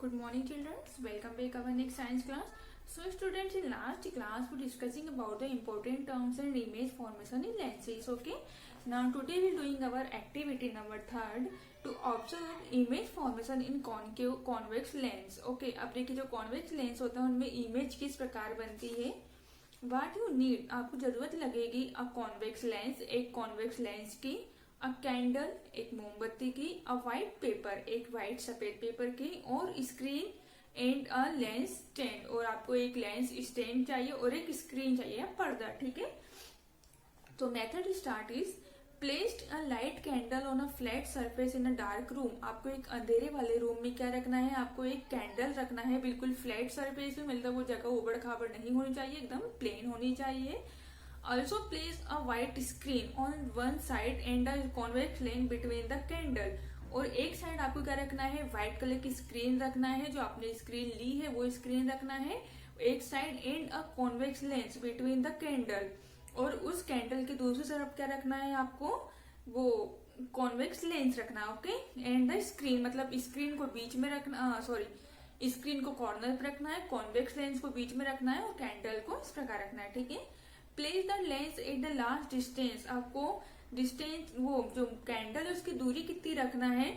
Good morning, children. Welcome back our next science class. So, students, in last class we discussing about the important terms and image formation in lenses. Okay. Now today we doing our activity number 3 to observe image formation in concave convex lens. Okay. अब देखिए जो convex lens होता है उनमें image किस प्रकार बनती है. What you need, आपको जरूरत लगेगी अ convex lens, एक convex lens की, अ कैंडल एक मोमबत्ती की, अ व्हाइट पेपर एक व्हाइट सफेद पेपर की, और screen and a lens stand, और आपको एक लेंस स्टैंड चाहिए और एक स्क्रीन चाहिए पर्दा. ठीक है. तो method start is placed a light candle on a flat surface in a dark room. आपको एक अंधेरे वाले रूम में क्या रखना है, आपको एक कैंडल रखना है बिल्कुल फ्लैट सरफेस में, मतलब वो जगह उबड़ खाबड़ नहीं होनी चाहिए, एकदम प्लेन होनी चाहिए. Also place a white screen on one side and a convex lens between the candle. और एक साइड आपको क्या रखना है, व्हाइट कलर की स्क्रीन रखना है, जो आपने स्क्रीन ली है वो स्क्रीन रखना है एक side, and a convex lens between the candle. और उस कैंडल के दूसरी तरफ क्या रखना है, आपको वो कॉन्वेक्स लेंस रखना है. ओके. एंड द स्क्रीन, मतलब स्क्रीन को बीच में रखना, स्क्रीन को कॉर्नर पे रखना है, कॉन्वेक्स लेंस को बीच में रखना है और कैंडल को इस प्रकार रखना है. ठीक है. Place the lens at the last distance. आपको डिस्टेंस, वो जो कैंडल है उसकी दूरी कितनी रखना है,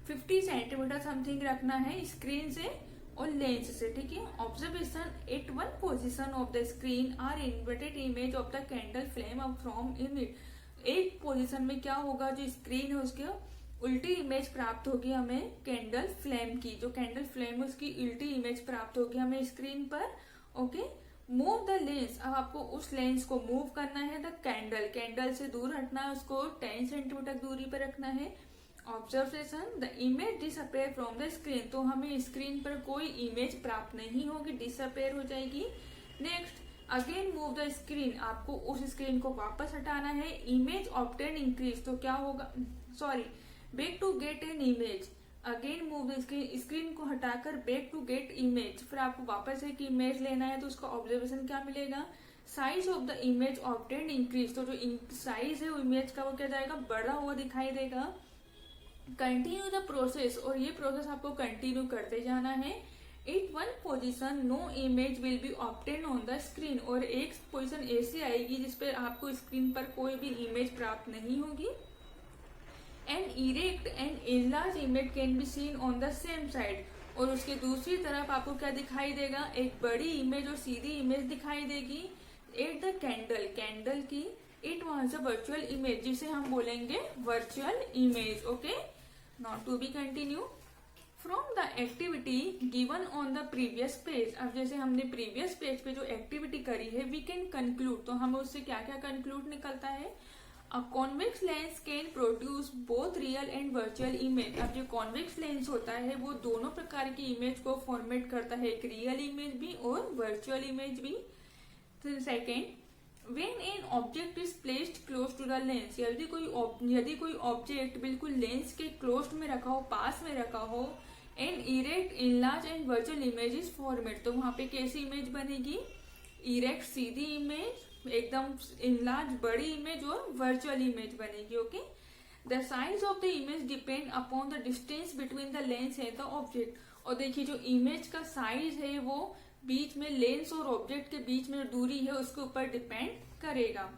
50 सेंटीमीटर समथिंग रखना है स्क्रीन से और लेंस से. ठीक है. Observation at one position of the screen are inverted image of the candle flame from in it. एक पोजिशन में क्या होगा, जो स्क्रीन है उसके उल्टी इमेज प्राप्त होगी हमें कैंडल फ्लेम की. जो कैंडल फ्लेम है उसकी उल्टी इमेज प्राप्त होगी हमें स्क्रीन पर. ओके. Move the lens. अब आपको उस लेंस को मूव करना है. द कैंडल से दूर हटना है, उसको 10 सेंटीमीटर दूरी पर रखना है. Observation the image disappear from the screen. तो हमें स्क्रीन पर कोई इमेज प्राप्त नहीं होगी, डिसअपेयर हो जाएगी. Next, again move the screen. आपको उस स्क्रीन को वापस हटाना है. Image obtain increase. तो क्या होगा, back to get an image. Again move the screen को हटाकर बैक टू गेट इमेज. फिर आपको वापस एक इमेज लेना है, तो उसका ऑब्जर्वेशन क्या मिलेगा, size of the image obtain increase. तो जो साइज है वो इमेज का वो क्या जाएगा, बड़ा हुआ दिखाई देगा. Continue the process. और ये प्रोसेस आपको कंटिन्यू करते जाना है. At one position no image will be obtain on the screen. और एक पोजिशन ऐसी आएगी जिसपे आपको स्क्रीन पर कोई भी इमेज प्राप्त नहीं होगी. An erect and enlarged image can be seen on the same side. और उसके दूसरी तरफ आपको क्या दिखाई देगा, एक बड़ी इमेज और सीधी इमेज दिखाई देगी. एट द कैंडल की it was a virtual image, जिसे हम बोलेंगे virtual image. Okay. Not to be continue from the activity given on the previous page. अब जैसे हमने प्रीवियस पेज पे जो एक्टिविटी करी है, वी कैन कंक्लूड. तो हमें उससे क्या क्या कंक्लूड निकलता है, A convex lens can produce both real and virtual image. अब जो convex lens होता है वो दोनों प्रकार की इमेज को फॉर्मेट करता है, एक रियल इमेज भी और वर्चुअल इमेज भी. Second, when an object is placed close to the lens. यदि कोई ऑब्जेक्ट बिल्कुल लेंस के क्लोज में रखा हो, पास में रखा हो, an erect, enlarged and virtual image is formed. तो वहां पे कैसी इमेज बनेगी, इरेक्ट सीधी इमेज, एकदम इनलार्ज बड़ी इमेज, और वर्चुअल इमेज बनेगी. Okay. The size of the image depend upon the distance between the lens and the object. और देखिए जो इमेज का साइज है वो बीच में लेंस और ऑब्जेक्ट के बीच में दूरी है उसके ऊपर डिपेंड करेगा.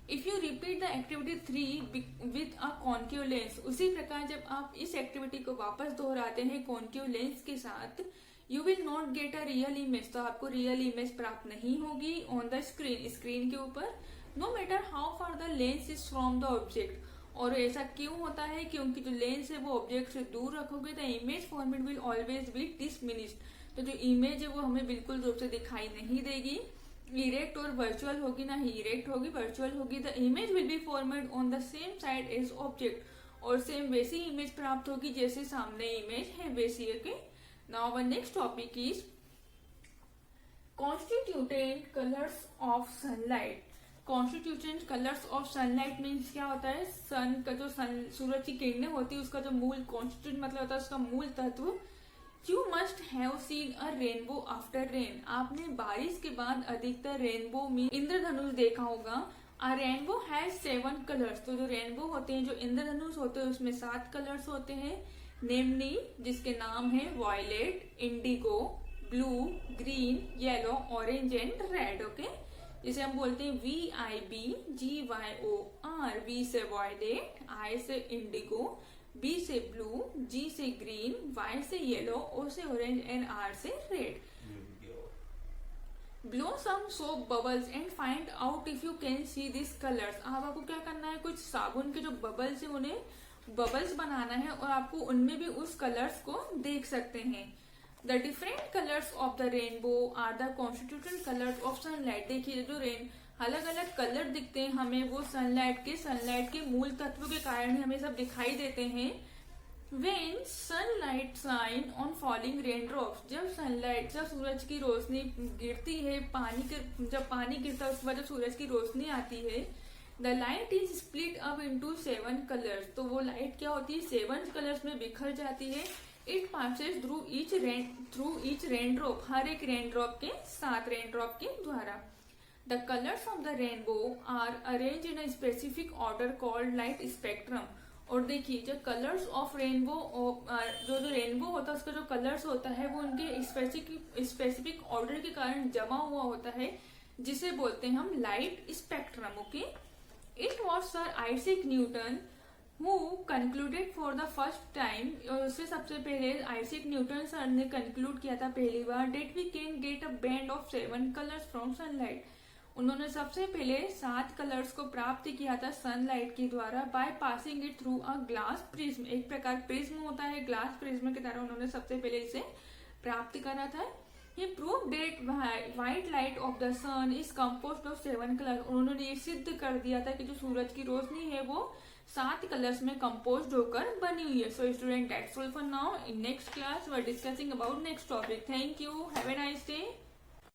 If you repeat the activity 3 with a concave lens. उसी प्रकार जब आप इस एक्टिविटी को वापस दोहराते हैं कॉन्केव लेंस के साथ, you will not get a real image. तो आपको रियल इमेज प्राप्त नहीं होगी ऑन द स्क्रीन के ऊपर, no matter how far the lens is from the object. और ऐसा क्यों होता है, क्योंकि जो लेंस है वो ऑब्जेक्ट से दूर रखोगे the image format will always be diminished. तो जो इमेज है वो हमें बिल्कुल रूप से दिखाई नहीं देगी. इरेक्ट और वर्चुअल होगी, ना ही इरेक्ट होगी वर्चुअल होगी. The image will be formed on the same side as object. और सेम वैसी इमेज प्राप्त होगी जैसे सामने इमेज है वैसी. Okay. Now our next topic is constituent colors of sunlight. Constituent colors of sunlight means क्या होता है, सन का जो सूरज की किरणें होती है उसका जो मूल constituent मतलब होता है उसका मूल तत्व. You must have seen a rainbow after rain. आपने बारिश के बाद अधिकतर रेनबो में इंद्रधनुष देखा होगा. A rainbow has 7 colors. तो जो रेनबो होते हैं, जो इंद्रधनुष होते हैं उसमें 7 कलर्स होते हैं. नेमली जिसके नाम है violet, indigo, blue, green, yellow, orange and red. Okay, जिसे हम बोलते हैं VIBGYOR। V से वॉयलेट, I से इंडिगो, B से ब्लू, G से ग्रीन, Y से येलो, O से ऑरेंज एंड R से red. Blow some soap bubbles and find out if you can see these colors। अब आपको क्या करना है, कुछ साबुन के जो बबल्स है उन्हें बबल्स बनाना है और आपको उनमें भी उस कलर्स को देख सकते हैं। The different colours of the rainbow are the constituted colours of sunlight. देखिए जो अलग अलग कलर दिखते हैं हमें, वो सनलाइट के मूल तत्व के कारण ही हमें सब दिखाई देते हैं। When sunlight shine on falling raindrops, जब सूरज की रोशनी गिरती है, जब पानी गिरता है उसके बाद जब सूरज की रोशनी आती है, the light is split up into 7 colors। तो वो लाइट क्या होती है, 7 कलर्स में बिखर जाती है। It passes through each raindrop, हर एक रेनड्रॉप के 7 रेनड्रॉप के द्वारा। The colors of the rainbow are arranged in a specific order called light spectrum। और देखिए जो कलर्स ऑफ रेनबो, जो रेनबो होता है उसका जो कलर्स होता है वो उनके स्पेसिफिक ऑर्डर के कारण जमा हुआ होता है, जिसे बोलते हैं हम light spectrum. Okay, it was sir Isaac Newton who concluded for the first time. उससे सबसे पहले आइजैक न्यूटन सर ने कंक्लूड किया था पहली बार, that we can get a band of 7 colours from sunlight. उन्होंने सबसे पहले 7 कलर्स को प्राप्त किया था सनलाइट के द्वारा, by passing it through a glass prism. एक प्रकार प्रिज्म होता है, ग्लास प्रिज्म के द्वारा उन्होंने सबसे पहले इसे प्राप्त करा था। He proved that white light of the sun is composed of 7 colors। उन्होंने ये सिद्ध कर दिया था कि जो सूरज की रोशनी है वो 7 कलर्स में कंपोज होकर बनी हुई है। So student, that's all for now. In next class we are discussing about next topic. Thank you, have a nice day.